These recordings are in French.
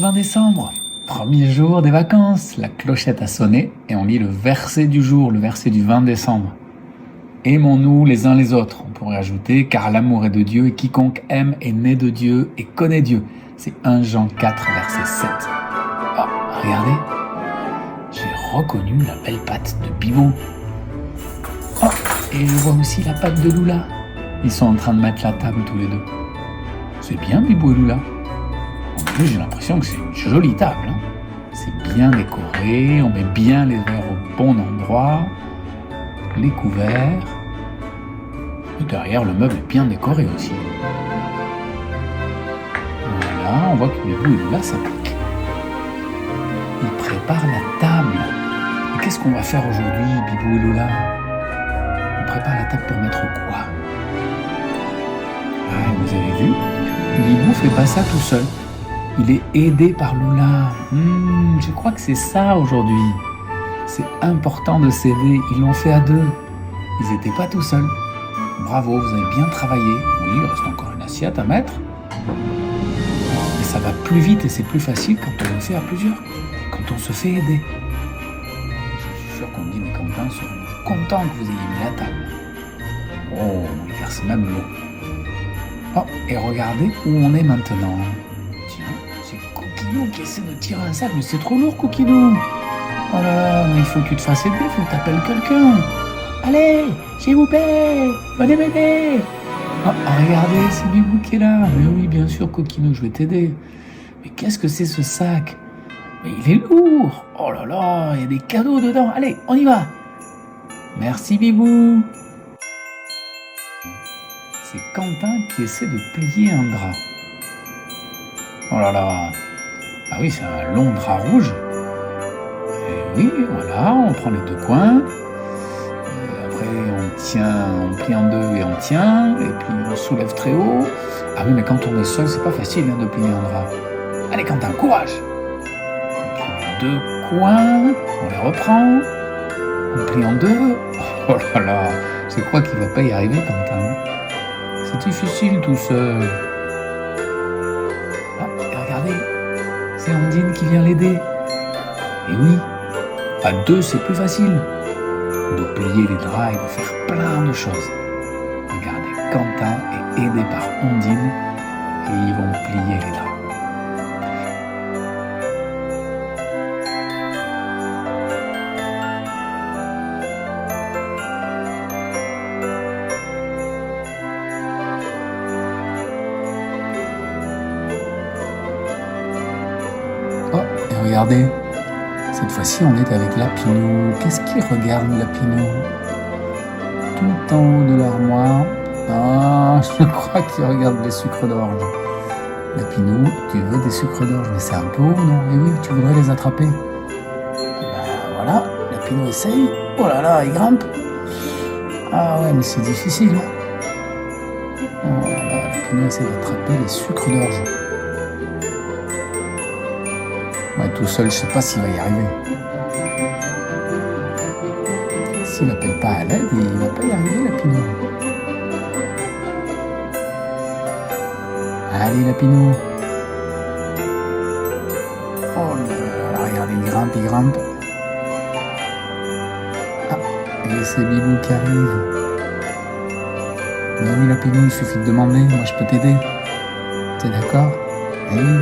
20 décembre, premier jour des vacances, la clochette a sonné et on lit le verset du jour, le verset du 20 décembre. Aimons-nous les uns les autres, on pourrait ajouter, car l'amour est de Dieu et quiconque aime est né de Dieu et connaît Dieu. C'est 1 Jean 4, verset 7. Oh, regardez, j'ai reconnu la belle patte de Bibou. Oh, et je vois aussi la patte de Lula. Ils sont en train de mettre la table tous les deux. C'est bien Bibou et Lula. En plus, j'ai l'impression que c'est une jolie table. C'est bien décoré, on met bien les verres au bon endroit, les couverts. Et derrière, le meuble est bien décoré aussi. Voilà, on voit que Bibou et Lula s'appliquent. Ils préparent la table. Et qu'est-ce qu'on va faire aujourd'hui, Bibou et Lula? On prépare la table pour mettre quoi? Ah, vous avez vu, Bibou fait pas ça tout seul. Il est aidé par Lula. Je crois que c'est ça aujourd'hui. C'est important de s'aider. Ils l'ont fait à deux. Ils n'étaient pas tout seuls. Bravo, vous avez bien travaillé. Oui, il reste encore une assiette à mettre. Mais ça va plus vite et c'est plus facile quand on le fait à plusieurs. Quand on se fait aider. Je suis sûr qu'Ondine et Quentin seront contents que vous ayez mis la table. Oh, il verse même l'eau. Oh, et regardez où on est maintenant. Tiens, c'est Coquinou qui essaie de tirer un sac, mais c'est trop lourd, Coquinou. Oh là là, mais il faut que tu te fasses aider, il faut que tu appelles quelqu'un. Allez, s'il vous plaît, venez m'aider. Oh, regardez, c'est Bibou qui est là. Mais oui, bien sûr, Coquinou, je vais t'aider. Mais qu'est-ce que c'est ce sac? Mais il est lourd. Oh là là, il y a des cadeaux dedans. Allez, on y va. Merci, Bibou. C'est Quentin qui essaie de plier un drap. Oh là là. Ah oui, c'est un long drap rouge. Et oui, voilà, on prend les deux coins. Et après, on plie en deux et on tient. Et puis, on soulève très haut. Ah oui, mais quand on est seul, c'est pas facile de plier un drap. Allez, Quentin, courage. On prend les deux coins, on les reprend. On plie en deux. Oh là là, je crois qu'il va pas y arriver, Quentin. C'est difficile tout seul. Ah, et regardez, c'est Ondine qui vient l'aider. Et oui, à deux c'est plus facile. De plier les draps et de faire plein de choses. Regardez, Quentin est aidé par Ondine et ils vont plier les draps. Oh, et regardez, cette fois-ci on est avec Lapinou. Qu'est-ce qu'il regarde, Lapinou? Tout en haut de l'armoire. Ah, je crois qu'il regarde les sucres d'orge. Lapinou, tu veux des sucres d'orge? Mais c'est un peu haut, non? Et oui, tu voudrais les attraper. Ben voilà, Lapinou essaye. Oh là là, il grimpe. Ah ouais, mais c'est difficile. Oh là là, Lapinou essaie d'attraper les sucres d'orge. Ouais, tout seul, je sais pas s'il va y arriver. S'il n'appelle pas à l'aide, il va pas y arriver, Lapinou. Allez, Lapinou. Oh là là, regardez, il grimpe. Ah, et c'est Bibou qui arrive. Mais oui, Lapinou, il suffit de demander, moi je peux t'aider. T'es d'accord? Eh oui.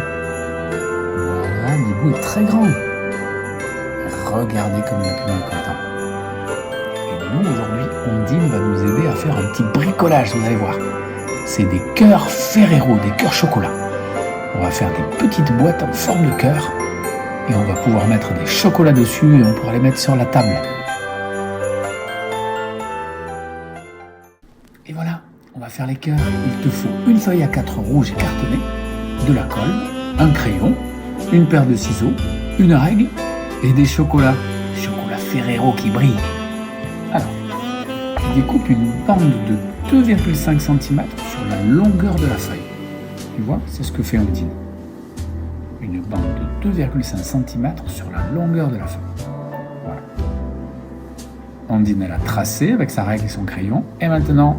Bibou est très grand. Regardez comme Lapinou est content. Et nous, aujourd'hui, Ondine va nous aider à faire un petit bricolage, vous allez voir. C'est des cœurs Ferrero, des cœurs chocolat. On va faire des petites boîtes en forme de cœur et on va pouvoir mettre des chocolats dessus et on pourra les mettre sur la table. Et voilà, on va faire les cœurs. Il te faut une feuille A4 rouge et cartonnée, de la colle, un crayon, une paire de ciseaux, une règle et des chocolats. Des chocolats Ferrero qui brillent. Alors, tu découpes une bande de 2,5 cm sur la longueur de la feuille. Tu vois, c'est ce que fait Ondine. Une bande de 2,5 cm sur la longueur de la feuille. Voilà. Ondine, elle a tracé avec sa règle et son crayon. Et maintenant,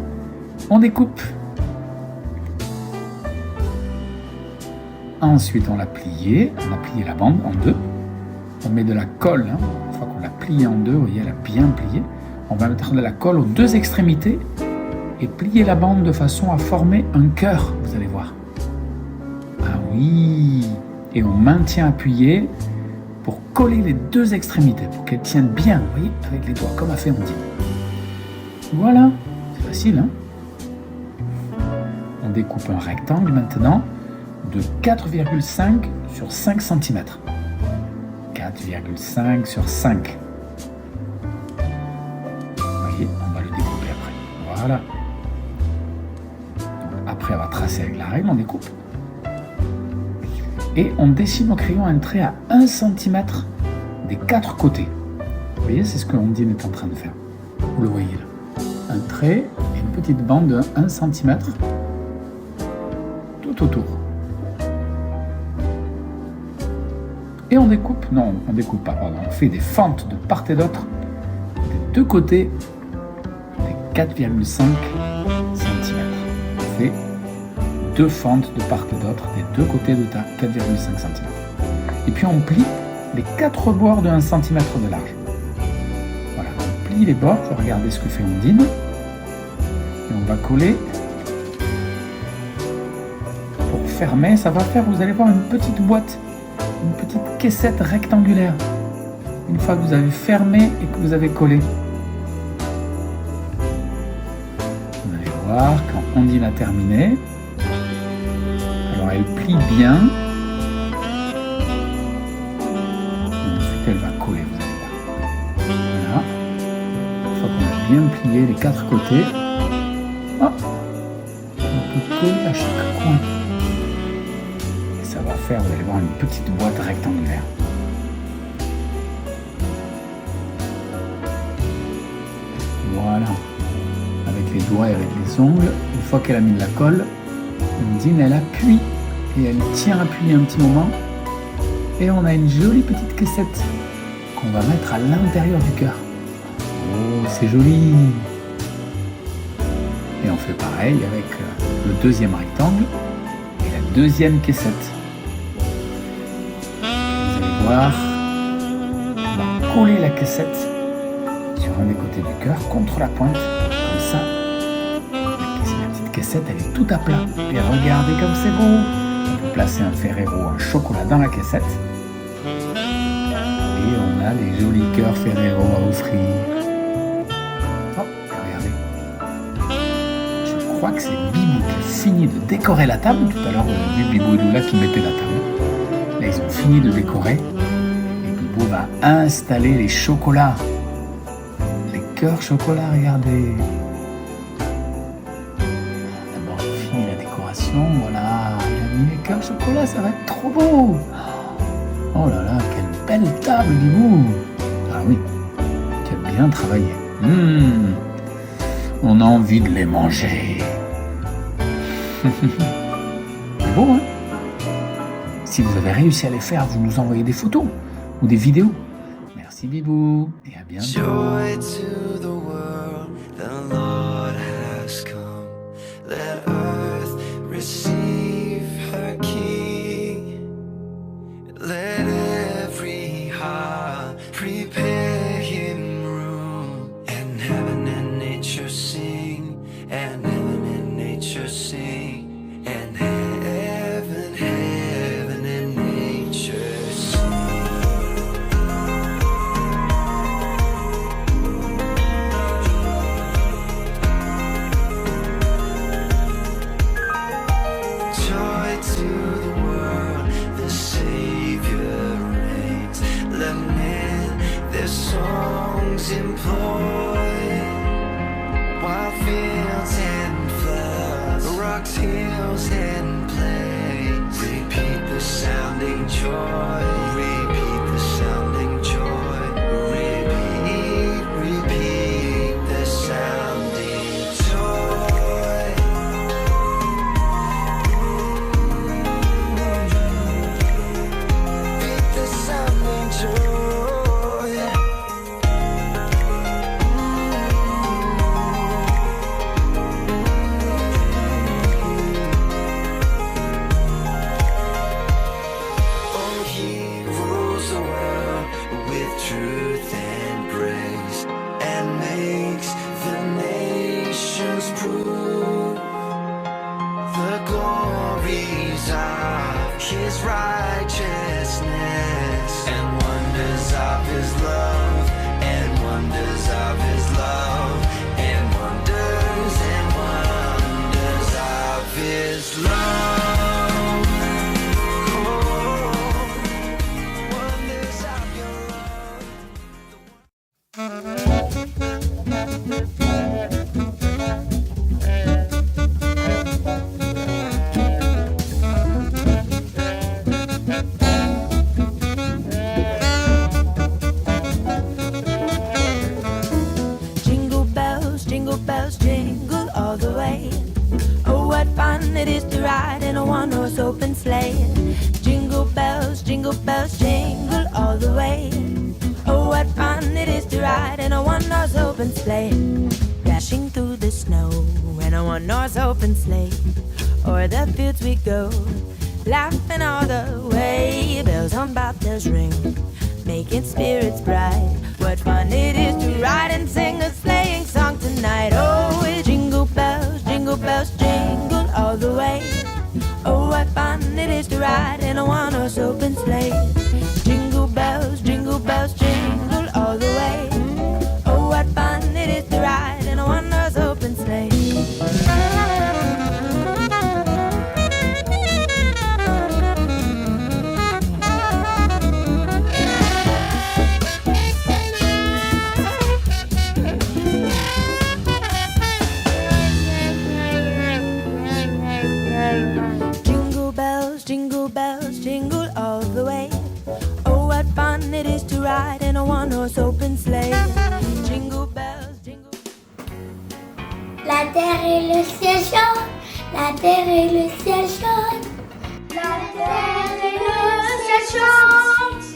on découpe. Ensuite, on a plié la bande en deux. On met de la colle, hein. Une fois qu'on l'a pliée en deux, vous voyez, elle a bien plié. On va mettre de la colle aux deux extrémités et plier la bande de façon à former un cœur, vous allez voir. Ah oui! Et on maintient appuyé pour coller les deux extrémités, pour qu'elles tiennent bien, vous voyez, avec les doigts, comme a fait Ondine. Voilà, c'est facile, hein? On découpe un rectangle maintenant de 4,5 sur 5 cm. 4,5 sur 5. Vous voyez, on va le découper après. Voilà. Donc, après avoir tracé avec la règle, on découpe. Et on dessine au crayon un trait à 1 cm des 4 côtés. Vous voyez, c'est ce que Ondine est en train de faire. Vous le voyez là. Un trait et une petite bande de 1 cm tout autour. Et on découpe, non, on découpe pas, pardon, on fait des fentes de part et d'autre des deux côtés des 4,5 cm. On fait deux fentes de part et d'autre des deux côtés de 4,5 cm. Et puis on plie les 4 bords de 1 cm de large. Voilà, on plie les bords, regardez ce que fait Ondine. Et on va coller. Pour fermer, ça va faire, vous allez voir, une petite boîte. Une petite caissette rectangulaire. Une fois que vous avez fermé et que vous avez collé. Vous allez voir quand Ondine a terminé. Alors elle plie bien. Et ensuite elle va coller, vous allez voir. Voilà. Une fois qu'on a bien plié les 4 côtés, hop, on peut coller à chaque coin. Ça va faire, vous allez voir, une petite boîte rectangulaire. Voilà. Avec les doigts et avec les ongles, une fois qu'elle a mis de la colle, Ondine, elle appuie et elle tient appuyé un petit moment. Et on a une jolie petite caissette qu'on va mettre à l'intérieur du cœur. Oh, c'est joli! Et on fait pareil avec le deuxième rectangle et la deuxième caissette. On va coller la caissette sur un des côtés du cœur contre la pointe, comme ça. La petite caissette, elle est tout à plat. Et regardez comme c'est beau. On peut placer un Ferrero, un chocolat dans la caissette. Et on a les jolis cœurs Ferrero à offrir. Oh, regardez. Je crois que c'est Bibou qui a fini de décorer la table. Tout à l'heure, on a vu Bibou et Lula qui mettaient la table. Là, ils ont fini de décorer. Et Bibou va installer les chocolats. Les cœurs chocolat, regardez. D'abord, il finit la décoration. Voilà, il a mis les cœurs chocolat, ça va être trop beau. Oh là là, quelle belle table, Bibou. Ah oui, tu as bien travaillé. On a envie de les manger. C'est beau, hein? Si vous avez réussi à les faire, vous nous envoyez des photos ou des vidéos. Merci Bibou et à bientôt. Joy to the world, the Lord has come. Let earth receive her King. Let every heart prepare him room. And heaven and nature sing. And heaven and nature sing. And heaven, heaven and nature sing. Joy to the world, the Savior reigns. Let men their songs employ. Wild fields and floods, rocks, hills and plains. Repeat the sounding joy. Repeat the sounding joy. Repeat, repeat the sounding joy. Repeat the sounding joy. truth and grace, and makes the nations prove the glories of his righteousness, and wonders of his love, and wonders of his love, and wonders of his love. Jingle bells, jingle all the way. Oh, what fun it is to ride in a one-horse open sleigh. Jingle bells, jingle all the way. Oh, what fun it is to ride in a one-horse open sleigh. Dashing through the snow in a one-horse open sleigh. O'er the fields we go, laughing all the way. Bells on bobtails ring, making spirits bright. What fun it is to ride and sing a sleighing song tonight. Oh, it's jingle bells, jingle all the way. Oh, what fun it is to ride in a one-horse open sleigh. Jingle bells, jingle all the way. Oh, what fun it is to ride in a one-horse open sleigh. Jingle all the way. Oh, what fun it is to ride in a one-horse open sleigh. Jingle bells, jingle. La terre et le ciel chantent, la terre et le ciel chantent. La terre et le ciel chantent.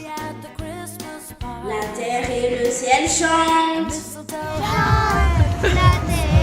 La terre et le ciel chantent. La terre